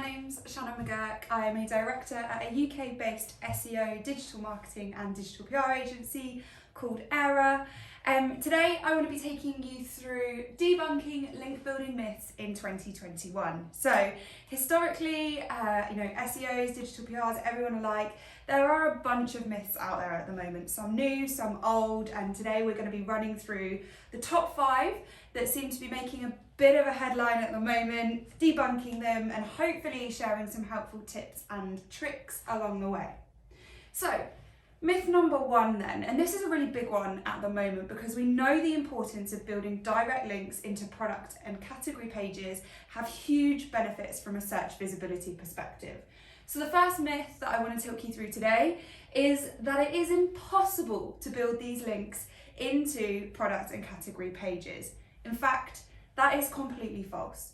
name's Shannon McGuirk. I am a director at a UK-based SEO, digital marketing and digital PR agency called Era. Today I want to be taking you through debunking link building myths in 2021. So historically, SEOs, digital PRs, everyone alike, there are a bunch of myths out there at the moment, some new, some old, and today we're going to be running through the top 5 that seem to be making a bit of a headline at the moment, debunking them and hopefully sharing some helpful tips and tricks along the way. So, myth number 1 then, and this is a really big one at the moment because we know the importance of building direct links into product and category pages have huge benefits from a search visibility perspective. So the first myth that I want to talk you through today is that it is impossible to build these links into product and category pages. In fact, that is completely false.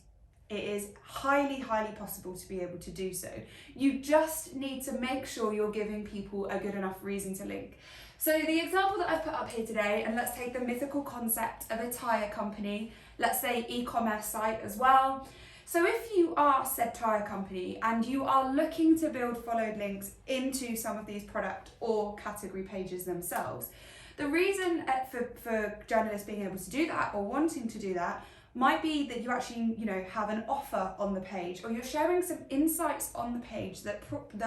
It is highly possible to be able to do so. You just need to make sure you're giving people a good enough reason to link. So the example that I've put up here today, and let's take the mythical concept of a tyre company, let's say e-commerce site as well. So if you are said tyre company and you are looking to build followed links into some of these product or category pages themselves, the reason for journalists being able to do that or wanting to do that might be that you actually, have an offer on the page, or you're sharing some insights on the page that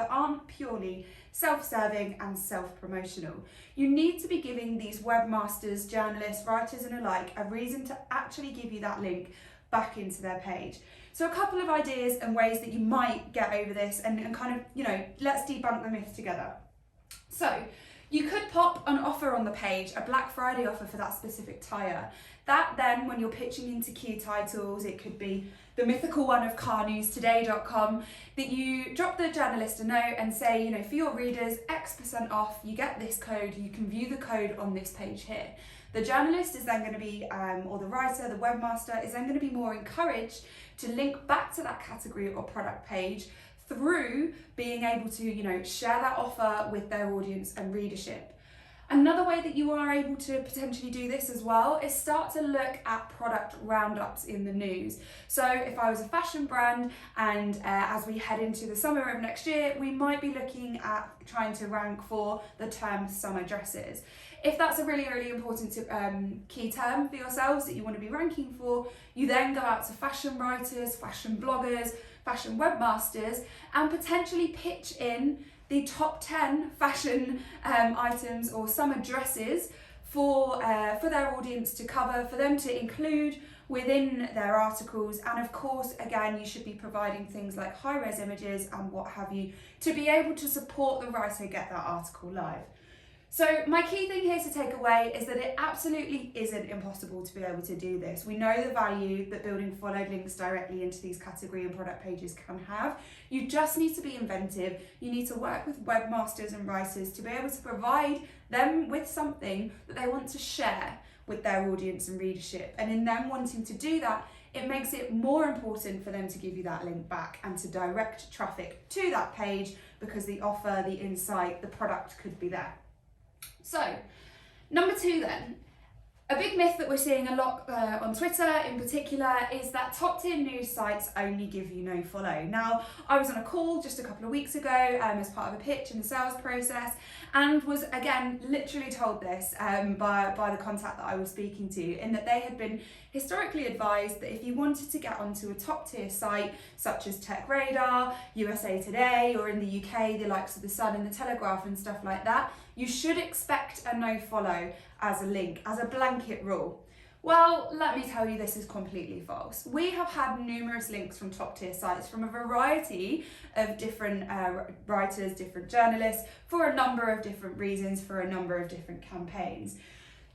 aren't purely self-serving and self-promotional. You need to be giving these webmasters, journalists, writers and alike a reason to actually give you that link back into their page. So a couple of ideas and ways that you might get over this and kind of, let's debunk the myth together. So you could pop an offer on the page, a Black Friday offer for that specific tyre. That then, when you're pitching into key titles, it could be the mythical one of carnewstoday.com, that you drop the journalist a note and say, for your readers, X% off, you get this code, you can view the code on this page here. The journalist is then going to be, or the writer, the webmaster, is then going to be more encouraged to link back to that category or product page through being able to, share that offer with their audience and readership. Another way that you are able to potentially do this as well is start to look at product roundups in the news. So if I was a fashion brand and as we head into the summer of next year, we might be looking at trying to rank for the term summer dresses. If that's a really important key term for yourselves that you want to be ranking for, you then go out to fashion writers, fashion bloggers, fashion webmasters and potentially pitch in the top 10 fashion items or summer dresses for their audience to cover, for them to include within their articles. And of course, again, you should be providing things like high-res images and what have you to be able to support the writer get that article live. So my key thing here to take away is that it absolutely isn't impossible to be able to do this. We know the value that building followed links directly into these category and product pages can have. You just need to be inventive. You need to work with webmasters and writers to be able to provide them with something that they want to share with their audience and readership. And in them wanting to do that, it makes it more important for them to give you that link back and to direct traffic to that page because the offer, the insight, the product could be there. So, number 2 then, a big myth that we're seeing a lot on Twitter in particular is that top tier news sites only give you no follow. Now, I was on a call just a couple of weeks ago as part of a pitch in the sales process and was again literally told this by the contact that I was speaking to, in that they had been historically advised that if you wanted to get onto a top tier site such as Tech Radar, USA Today, or in the UK the likes of The Sun and The Telegraph and stuff like that, you should expect a no follow as a link, as a blanket rule. Well, let me tell you, this is completely false. We have had numerous links from top tier sites from a variety of different writers, different journalists, for a number of different reasons, for a number of different campaigns.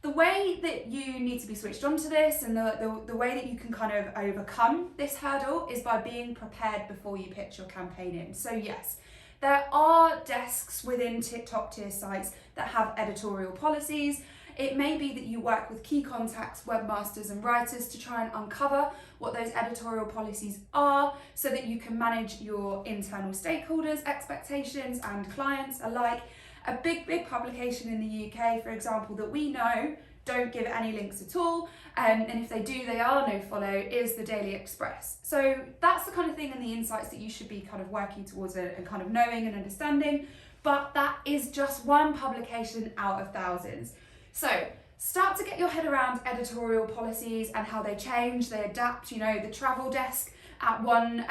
The way that you need to be switched onto this and the way that you can kind of overcome this hurdle is by being prepared before you pitch your campaign in. So yes, there are desks within top tier sites that have editorial policies. It may be that you work with key contacts, webmasters and writers to try and uncover what those editorial policies are so that you can manage your internal stakeholders' expectations and clients alike. A big publication in the UK, for example, that we know don't give it any links at all, and if they do, they are no follow, is the Daily Express. So that's the kind of thing and the insights that you should be kind of working towards and kind of knowing and understanding, but that is just one publication out of thousands. So start to get your head around editorial policies and how they change, they adapt. You know, the travel desk at one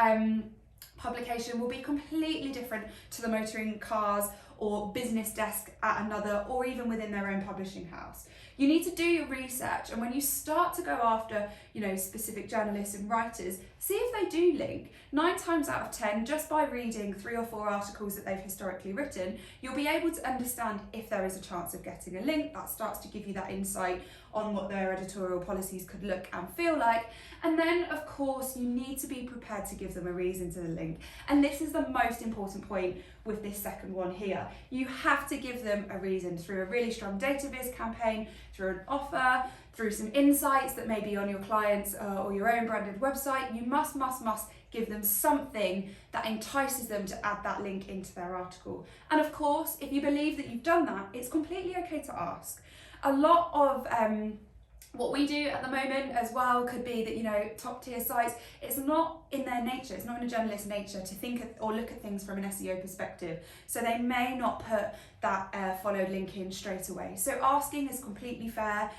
publication will be completely different to the motoring cars or business desk at another, or even within their own publishing house. You need to do your research, and when you start to go after, you know, specific journalists and writers, see if they do link. 9 times out of 10, just by reading 3 or 4 articles that they've historically written, you'll be able to understand if there is a chance of getting a link. That starts to give you that insight on what their editorial policies could look and feel like. And then, of course, you need to be prepared to give them a reason to the link. And this is the most important point with this second one here. You have to give them a reason through a really strong database campaign, through an offer, through some insights that may be on your client's or your own branded website. You must give them something that entices them to add that link into their article. And of course, if you believe that you've done that, it's completely okay to ask. A lot of what we do at the moment as well could be that, you know, top tier sites, it's not in their nature, it's not in a journalist's nature to think or look at things from an SEO perspective. So they may not put that followed link in straight away. So asking is completely fair,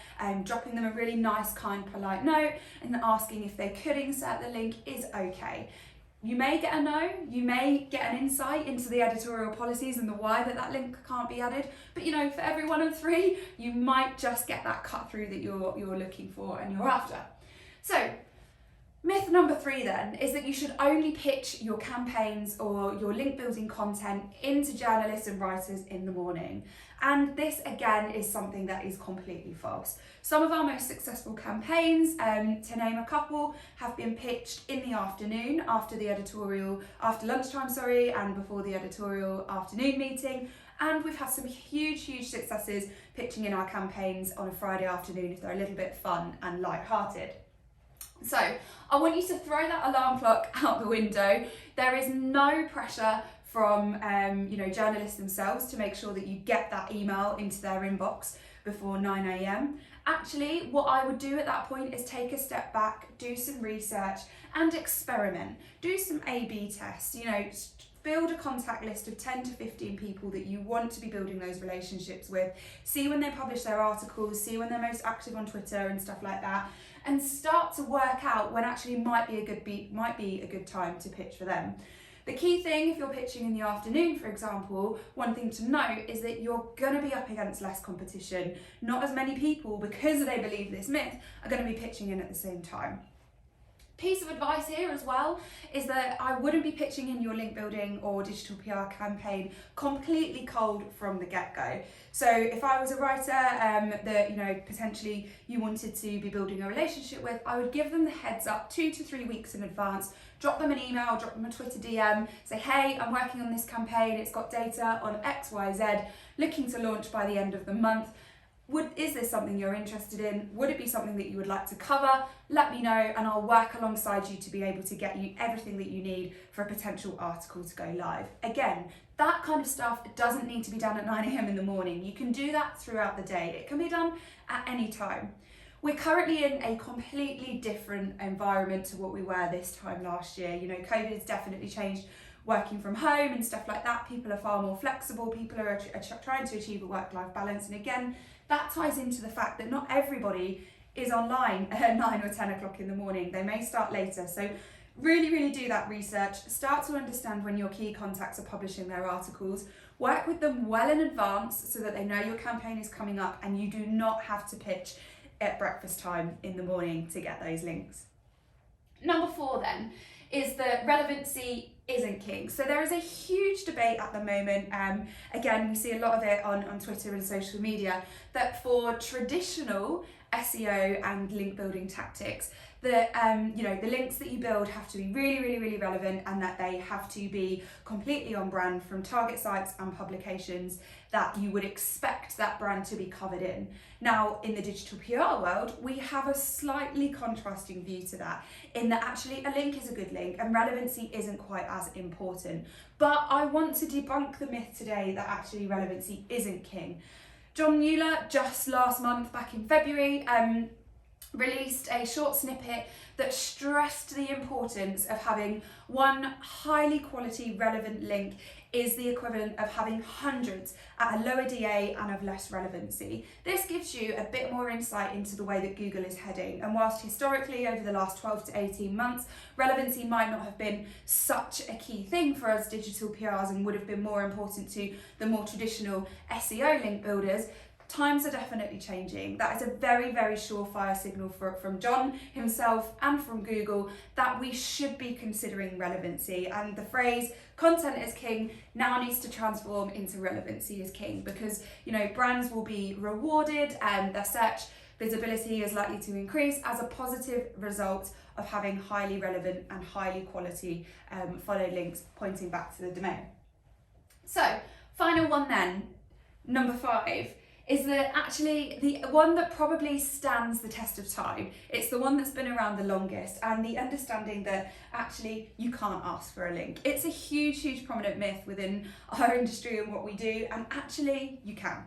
dropping them a really nice, kind, polite note and asking if they could insert the link is okay. You may get a no, you may get an insight into the editorial policies and the why that link can't be added, but you know, for every 1 of 3, you might just get that cut through that you're looking for and you're after. So, myth number 3 then is that you should only pitch your campaigns or your link building content into journalists and writers in the morning. And this again is something that is completely false. Some of our most successful campaigns, to name a couple, have been pitched in the afternoon after lunchtime, and before the editorial afternoon meeting. And we've had some huge successes pitching in our campaigns on a Friday afternoon if they're a little bit fun and light-hearted. So I want you to throw that alarm clock out the window. There is no pressure from journalists themselves to make sure that you get that email into their inbox before 9 a.m. Actually, what I would do at that point is take a step back, do some research and experiment. Do some A/B tests, you know, build a contact list of 10 to 15 people that you want to be building those relationships with. See when they publish their articles, see when they're most active on Twitter and stuff like that, and start to work out when actually might be a good time to pitch for them. The key thing, if you're pitching in the afternoon, for example, one thing to note is that you're going to be up against less competition. Not as many people, because they believe this myth, are going to be pitching in at the same time. Piece of advice here as well is that I wouldn't be pitching in your link building or digital PR campaign completely cold from the get-go. So if I was a writer that, you know, potentially you wanted to be building a relationship with, I would give them the heads up 2 to 3 weeks in advance, drop them an email, drop them a Twitter DM, say, hey, I'm working on this campaign, it's got data on XYZ, looking to launch by the end of the month. Is this something you're interested in? Would it be something that you would like to cover? Let me know and I'll work alongside you to be able to get you everything that you need for a potential article to go live. Again, that kind of stuff doesn't need to be done at 9 a.m. in the morning. You can do that throughout the day. It can be done at any time. We're currently in a completely different environment to what we were this time last year. You know, COVID has definitely changed working from home and stuff like that. People are far more flexible. People are trying to achieve a work-life balance. And again, that ties into the fact that not everybody is online at 9 or 10 o'clock in the morning. They may start later. So really do that research. Start to understand when your key contacts are publishing their articles. Work with them well in advance so that they know your campaign is coming up and you do not have to pitch at breakfast time in the morning to get those links. Number 4 then is that relevancy isn't king. So there is a huge debate at the moment, again we see a lot of it on Twitter and social media, that for traditional SEO and link building tactics, that the links that you build have to be really relevant and that they have to be completely on brand from target sites and publications that you would expect that brand to be covered in. Now, in the digital PR world, we have a slightly contrasting view to that, in that actually a link is a good link and relevancy isn't quite as important. But I want to debunk the myth today that actually relevancy isn't king. John Mueller, just last month, back in February, released a short snippet that stressed the importance of having one highly quality relevant link is the equivalent of having hundreds at a lower DA and of less relevancy. This gives you a bit more insight into the way that Google is heading, and whilst historically over the last 12 to 18 months relevancy might not have been such a key thing for us digital PRs and would have been more important to the more traditional SEO link builders, times are definitely changing. That is a very, very surefire signal from John himself and from Google that we should be considering relevancy, and the phrase content is king now needs to transform into relevancy is king, because brands will be rewarded and their search visibility is likely to increase as a positive result of having highly relevant and highly quality followed links pointing back to the domain. So final one then, number 5, is that actually the one that probably stands the test of time. It's the one that's been around the longest, and the understanding that actually you can't ask for a link. It's a huge, huge prominent myth within our industry and what we do, and actually you can.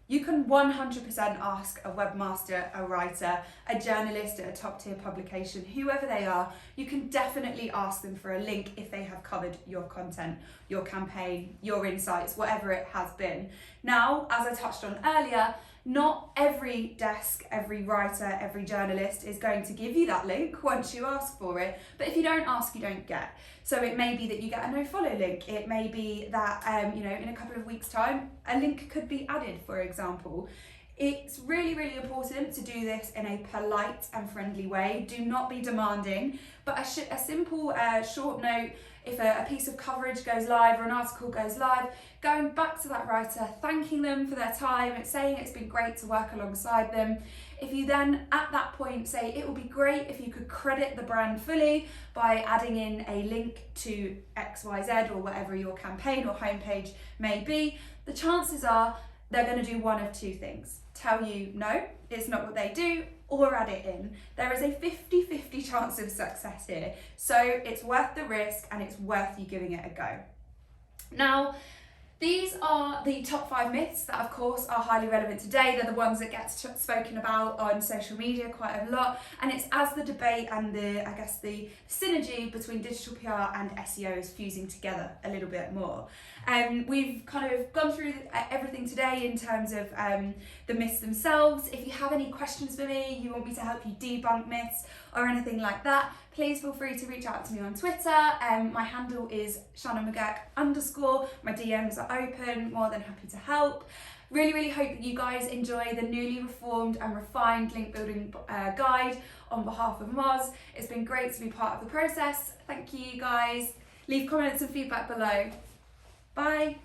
You can 100% ask a webmaster, a writer, a journalist at a top tier publication, whoever they are, you can definitely ask them for a link if they have covered your content, your campaign, your insights, whatever it has been. Now, as I touched on earlier, not every desk, every writer, every journalist is going to give you that link once you ask for it, but if you don't ask, you don't get. So it may be that you get a no-follow link. It may be that, in a couple of weeks' time, a link could be added, for example. It's really, really important to do this in a polite and friendly way. Do not be demanding, but a simple short note, if a piece of coverage goes live or an article goes live, going back to that writer, thanking them for their time, saying it's been great to work alongside them. If you then at that point say it would be great if you could credit the brand fully by adding in a link to XYZ or whatever your campaign or homepage may be, the chances are they're going to do one of two things. Tell you no, it's not what they do, or add it in. There is a 50-50 chance of success here. So it's worth the risk and it's worth you giving it a go. Now, these are the top 5 myths that of course are highly relevant today. They're the ones that get spoken about on social media quite a lot, and it's as the debate and the synergy between digital PR and SEO is fusing together a little bit more. We've kind of gone through everything today in terms of the myths themselves. If you have any questions for me, you want me to help you debunk myths or anything like that, please feel free to reach out to me on Twitter. My handle is Shannon McGuirk _. My DMs are open, more than happy to help. Really, really hope that you guys enjoy the newly reformed and refined link building guide on behalf of Moz. It's been great to be part of the process. Thank you guys. Leave comments and feedback below. Bye.